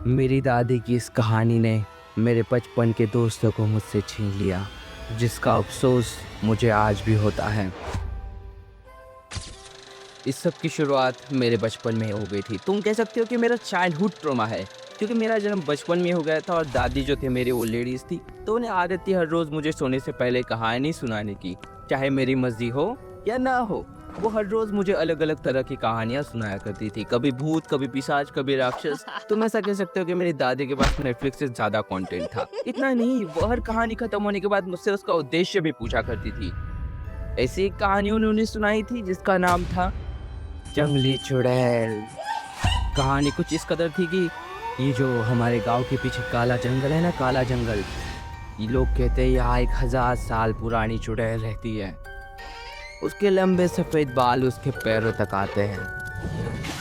मेरी दादी की इस कहानी ने मेरे बचपन के दोस्तों को मुझसे छीन लिया, जिसका अफसोस मुझे आज भी होता है। इस सब की शुरुआत मेरे बचपन में हो गई थी। तुम कह सकते हो कि मेरा चाइल्डहुड ट्रॉमा है, क्योंकि मेरा जन्म बचपन में हो गया था और दादी जो थे मेरी वो लेडीज़ थी, तो उन्हें आदत थी हर रोज़ मुझे सोने से पहले कहानी सुनाने की। चाहे मेरी मर्जी हो या ना हो, वो हर रोज़ मुझे अलग अलग तरह की कहानियाँ सुनाया करती थी। कभी भूत, कभी पिशाच, कभी राक्षस। तुम ऐसा कह सकते हो कि मेरी दादी के पास नेटफ्लिक्स से ज़्यादा कंटेंट था। इतना नहीं, वो हर कहानी खत्म होने के बाद मुझसे उसका उद्देश्य भी पूछा करती थी। ऐसी एक कहानी उन्होंने सुनाई थी जिसका नाम था जंगली चुड़ैल। कहानी कुछ इस कदर थी कि ये जो हमारे गांव के पीछे काला जंगल है ना, काला जंगल, ये लोग कहते हैं यहाँ 1000 साल पुरानी चुड़ैल रहती है। उसके लंबे सफ़ेद बाल उसके पैरों तक आते हैं।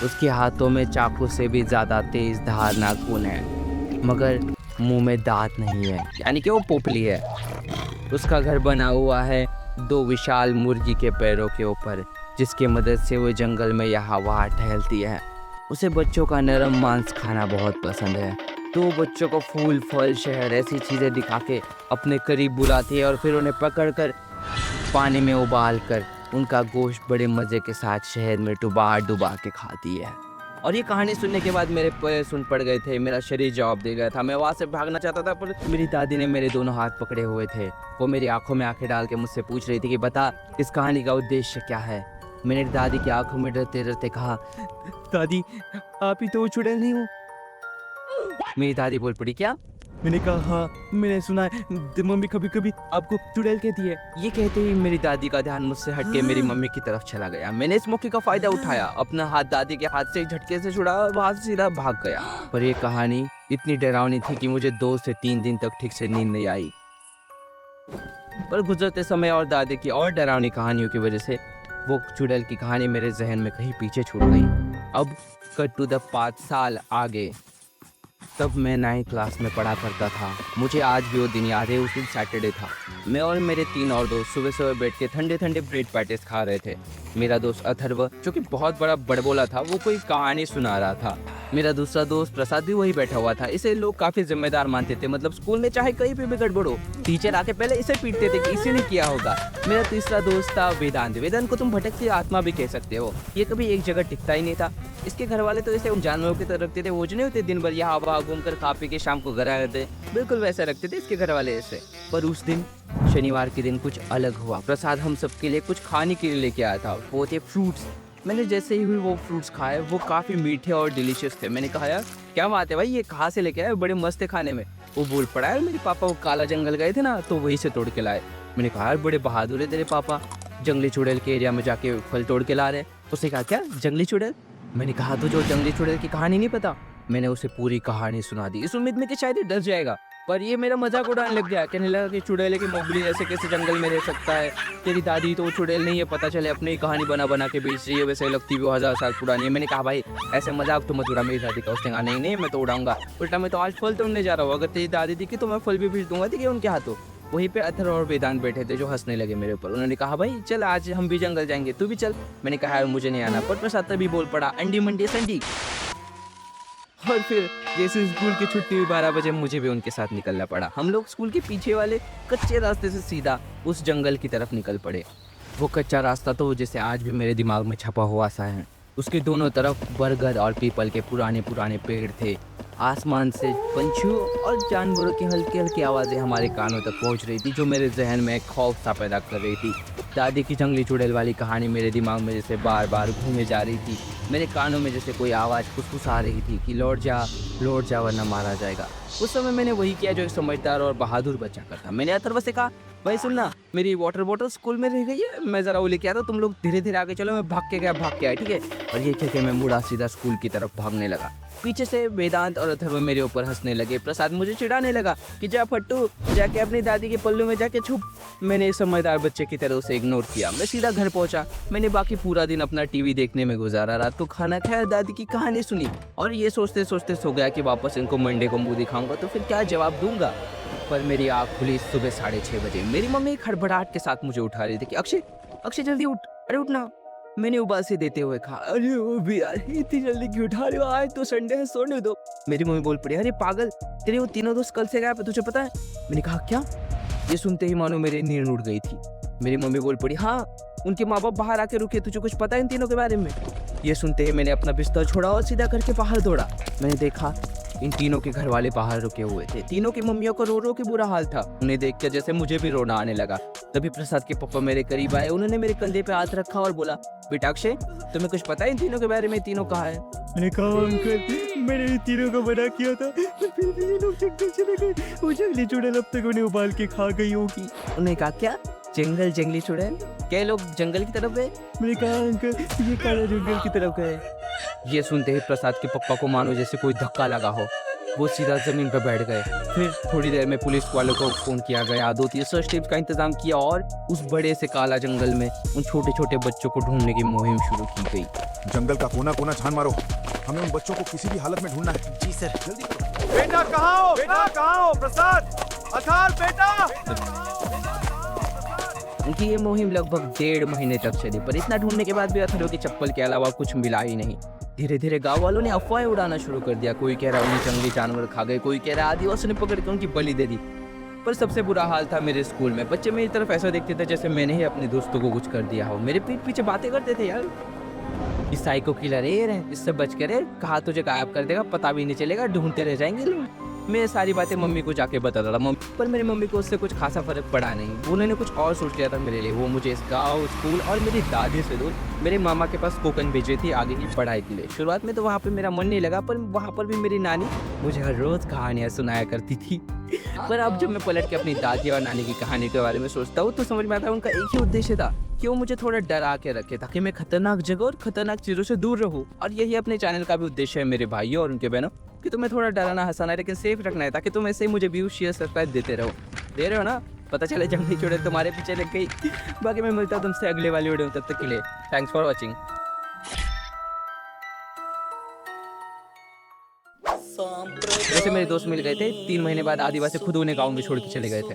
उसके हाथों में चाकू से भी ज़्यादा तेज धार नाखून है, मगर मुंह में दांत नहीं है, यानी कि वो पोपली है। उसका घर बना हुआ है 2 विशाल मुर्गी के पैरों के ऊपर, जिसकी मदद से वो जंगल में यहाँ वहाँ टहलती है। उसे बच्चों का नरम मांस खाना बहुत पसंद है, तो वो बच्चों को फूल, फल, शहद ऐसी चीज़ें दिखा के अपने करीब बुलाती है और फिर उन्हें पकड़कर पानी में उबाल कर उनका गोश्त बड़े मज़े के साथ शहद में डुबा डुबा के खाती है। और ये कहानी सुनने के बाद मेरे पैर सुन पड़ गए थे, मेरा शरीर जवाब दे गया था। मैं वहाँ से भागना चाहता था, पर मेरी दादी ने मेरे दोनों हाथ पकड़े हुए थे। वो मेरी आंखों में आंखें डाल के मुझसे पूछ रही थी कि बता, इस कहानी का उद्देश्य क्या है। मैंने दादी की आंखों में डरते डरते कहा, दादी आप ही तो वो चुड़ैल नहीं हो। मेरी दादी बोल पड़ी, क्या? मैंने कहा हाँ, मैंने सुना है मम्मी कभी कभी आपको चुड़ैल कहती है। ये कहते ही मेरी दादी का ध्यान मुझसे हटके मेरी मम्मी की तरफ चला गया। मैंने इस मौके का फायदा उठाया, अपना हाथ दादी के हाथ से झटके से छुड़ा और वहां से सीधा भाग गया। पर यह कहानी इतनी डरावनी थी कि मुझे 2 से 3 दिन तक ठीक से नींद नहीं आई। पर गुजरते समय और दादी की और डरावनी कहानियों की वजह से वो चुड़ैल की कहानी मेरे जहन में कहीं पीछे छूट गई। अब कट टू द 5 साल आगे, तब मैं 9th क्लास में पढ़ा करता था। मुझे आज भी वो दिन याद है। उस दिन सैटरडे था। मैं और मेरे 3 और दोस्त सुबह सुबह बैठ के ठंडे ठंडे ब्रेड पैटीज खा रहे थे। मेरा दोस्त अथर्व, जो कि बहुत बड़ा बड़बोला था, वो कोई कहानी सुना रहा था। मेरा दूसरा दोस्त प्रसाद भी वही बैठा हुआ था। इसे लोग काफ़ी जिम्मेदार मानते थे, मतलब स्कूल में चाहे कहीं पे भी गड़बड़ हो, टीचर आके पहले इसे पीटते थे कि इसी ने किया होगा। मेरा तीसरा दोस्त था वेदांत। वेदांत को तुम भटकती आत्मा भी कह सकते हो। ये कभी एक जगह टिकता ही नहीं था। इसके घर वाले तो इसे उन जानवरों की तरह रखते थे, वो जो नहीं होते दिन भर यहाँ वहाँ घूम कर खा पी के शाम को घर आ जाते, बिल्कुल वैसे रखते थे इसके घर वाले ऐसे। पर उस दिन शनिवार के दिन कुछ अलग हुआ। प्रसाद हम सबके लिए कुछ खाने के लिए लेके आया था। वो थे फ्रूट्स। मैंने जैसे ही वो फ्रूट्स खाए, वो काफ़ी मीठे और डिलीशियस थे। मैंने कहा, यार क्या बात है भाई, ये कहाँ से लेके आए, बड़े मस्त है खाने में। वो बोल पड़ा, है मेरे पापा वो काला जंगल गए थे ना, तो वहीं से तोड़ के लाए। मैंने कहा, यार बड़े बहादुर है तेरे पापा, जंगली चुड़ैल के एरिया में जाके फल तोड़ के ला रहे। उसने कहा, क्या जंगली चुड़ैल? मैंने कहा, तो जो जंगली चुड़ैल की कहानी नहीं पता? मैंने उसे पूरी कहानी सुना दी, इस उम्मीद में कि शायद ये डर जाएगा। पर ये मेरा मजाक उड़ाने लग गया, कहने लगा कि चुड़ैल की मोगली ऐसे कैसे जंगल में रह सकता है, तेरी दादी तो वो चुड़ैल नहीं है, पता चले अपनी ही कहानी बना बना के बेच रही है, वैसे लगती भी वो 1000 साल पुरानी है। मैंने कहा, भाई ऐसे मजाक तो मत उड़ा मेरी दादी का। उसने कहा, नहीं नहीं मैं तो उड़ाऊंगा, उल्टा मैं तो आज फल तोड़ने जा रहा हूँ, अगर तेरी दादी दिखी तो मैं फल भी भेज दूंगा, ठीक है उनके हाथों। वहीं पे अथर और वेदांत बैठे थे, जो हंसने लगे मेरे ऊपर। उन्होंने कहा, भाई चल आज हम भी जंगल जाएंगे, तू भी चल। मैंने कहा, यार मुझे नहीं आना। पर प्रसाद तभी बोल पड़ा, अंडी मंडी संडी। और फिर जैसे स्कूल की छुट्टी हुई 12 बजे, मुझे भी उनके साथ निकलना पड़ा। हम लोग स्कूल के पीछे वाले कच्चे रास्ते से सीधा उस जंगल की तरफ निकल पड़े। वो कच्चा रास्ता तो जैसे आज भी मेरे दिमाग में छपा हुआ सा है। उसके दोनों तरफ बरगद और पीपल के पुराने पुराने पेड़ थे। आसमान से पंछियों और जानवरों की हल्की हल्की आवाज़ें हमारे कानों तक पहुंच रही थी, जो मेरे जहन में एक खौफ सा पैदा कर रही थी। दादी की जंगली चुड़ैल वाली कहानी मेरे दिमाग में जैसे बार बार घूमे जा रही थी। मेरे कानों में जैसे कोई आवाज़ फुसफुसा रही थी कि लौट जा वरना मारा जाएगा। उस समय मैंने वही किया जो एक समझदार और बहादुर बच्चा करता। मैंने अथर्व से कहा, भाई सुनना, मेरी वाटर बॉटल स्कूल में रह गई है, मैं ज़रा वो लेके आता हूँ, तुम लोग धीरे धीरे आगे चलो, मैं भाग के गया ठीक है। और ये कह के मैं मुड़ा सीधा स्कूल की तरफ भागने लगा। पीछे से वेदांत और अथर्व मेरे ऊपर हंसने लगे। प्रसाद मुझे चिढ़ाने लगा कि जा फट्टू, जाके अपनी दादी के पल्लू में जाके छुप। मैंने इस समझदार बच्चे की तरह उसे इग्नोर किया। मैं सीधा घर पहुंचा। मैंने बाकी पूरा दिन अपना टीवी देखने में गुजारा। रात को खाना खाया, दादी की कहानी सुनी और ये सोचते सोचते सो गया कि वापस इनको मंडे को मुंह दिखाऊंगा तो फिर क्या जवाब दूंगा। पर मेरी आँख खुली सुबह 6:30 बजे। मेरी मम्मी खड़बड़ाहट के साथ मुझे उठा रही थी कि अक्षय जल्दी उठ, अरे उठना। मैंने उबासी देते हुए कहा, अरे वो भी यार इतनी जल्दी क्यों उठा रहे हो, आज तो संडे है, सोने दो। मेरी मम्मी बोल पड़ी, अरे पागल, तेरे वो तीनों दोस्त कल से गायब है, तुझे पता है? मैंने कहा क्या? ये सुनते ही मानो मेरी नींद उड़ गई थी। मेरी मम्मी बोल पड़ी, हाँ उनके माँ बाप बाहर आके रुके, तुझे कुछ पता है इन तीनों के बारे में? ये सुनते ही मैंने अपना बिस्तर छोड़ा और सीधा करके बाहर दौड़ा। मैंने देखा इन तीनों के घर वाले बाहर रुके हुए थे। तीनों की मम्मियों को रो रो के बुरा हाल था। उन्हें देख कर जैसे मुझे भी रोना आने लगा। तभी प्रसाद के पापा मेरे करीब आए, उन्होंने मेरे कंधे पे हाथ रखा और बोला, बेटा अक्षय, तुम्हें कुछ पता है इन तीनों के बारे में, तीनों कहाँ है? मैंने कहा, अंकल मैंने इन तीनों को मना किया था, फिर भी ये लोग जंगल चले गए। वो जंगली चुड़ैल अब तक उन्हें उबाल के खा गई होगी। उन्होंने कहा, क्या जंगली चुड़ैल? क्या लोग जंगल की तरफ गए? मैंने कहा, अंकल ये काला जंगल की तरफ गए। ये सुनते ही प्रसाद के पप्पा को मानो जैसे कोई धक्का लगा हो, वो सीधा जमीन पर बैठ गए। फिर थोड़ी देर में पुलिस वालों को फोन किया गया, 2-3 सर्च टीम्स का इंतजाम किया और उस बड़े से काला जंगल में उन छोटे छोटे बच्चों को ढूंढने की मुहिम शुरू की गई। जंगल का कोना कोना छान मारो, हमें उन बच्चों को किसी भी हालत में ढूंढना है। जी सर। जल्दी करो। बेटा कहाँ हो? बेटा कहाँ हो? प्रसाद, अथार बेटा। उनकी ये मुहिम लगभग 1.5 महीने तक चली, पर इतना ढूंढने के बाद भी अथरों की चप्पल के अलावा कुछ मिला ही नहीं। धीरे धीरे गांव वालों ने अफवाहें उड़ाना शुरू कर दिया। कोई कह रहा उन्हें जंगली जानवर खा गए, कोई कह रहा आदिवासियों ने पकड़ के उनकी बलि दे दी। पर सबसे बुरा हाल था मेरे स्कूल में। बच्चे मेरी तरफ ऐसा देखते थे जैसे मैंने ही अपने दोस्तों को कुछ कर दिया हो। मेरे पीठ पीछे बातें करते थे, यार इस साइको किलर है, इससे बच कर कहा तुझे गायब कर देगा, पता भी नहीं चलेगा, ढूंढते रह जाएंगे लोग। मैं सारी बातें मम्मी को जाके बताता था मम्मी, पर मेरी मम्मी को उससे कुछ खासा फर्क पड़ा नहीं। उन्होंने कुछ और सोच लिया था मेरे लिए। वो मुझे इस गाँव, स्कूल और मेरी दादी से दूर मेरे मामा के पास कोकन भेजी थी आगे की पढ़ाई के लिए। शुरुआत में तो वहाँ पे मेरा मन नहीं लगा, पर वहाँ पर भी मेरी नानी मुझे हर रोज कहानियाँ सुनाया करती थी। पर अब जब मैं पलट के अपनी दादी और नानी की कहानी के बारे में सोचता हूँ तो समझ में आता है उनका एक ही उद्देश्य था कि वो मुझे थोड़ा डरा के रखे ताकि मैं खतरनाक जगह और खतरनाक चीजों से दूर रहूं। और यही अपने चैनल का भी उद्देश्य है मेरे भाइयों और उनके बहनों, कि तुम्हें थोड़ा डराना हंसाना है लेकिन सेफ रखना है, ताकि तुम ऐसे ही मुझे व्यू शेयर सब्सक्राइब देते रहो। दे रहे हो ना? पता चले जंगली चुड़ैल तुम्हारे पीछे लग गई। बाकी मैं मिलता हूँ तुमसे अगले वाली वीडियो में, तब तक के लिए थैंक्स फॉर वॉचिंग। वैसे मेरे दोस्त मिल गए थे 3 महीने बाद। आदिवासी खुद उन्हें गाँव में छोड़ के चले गए थे।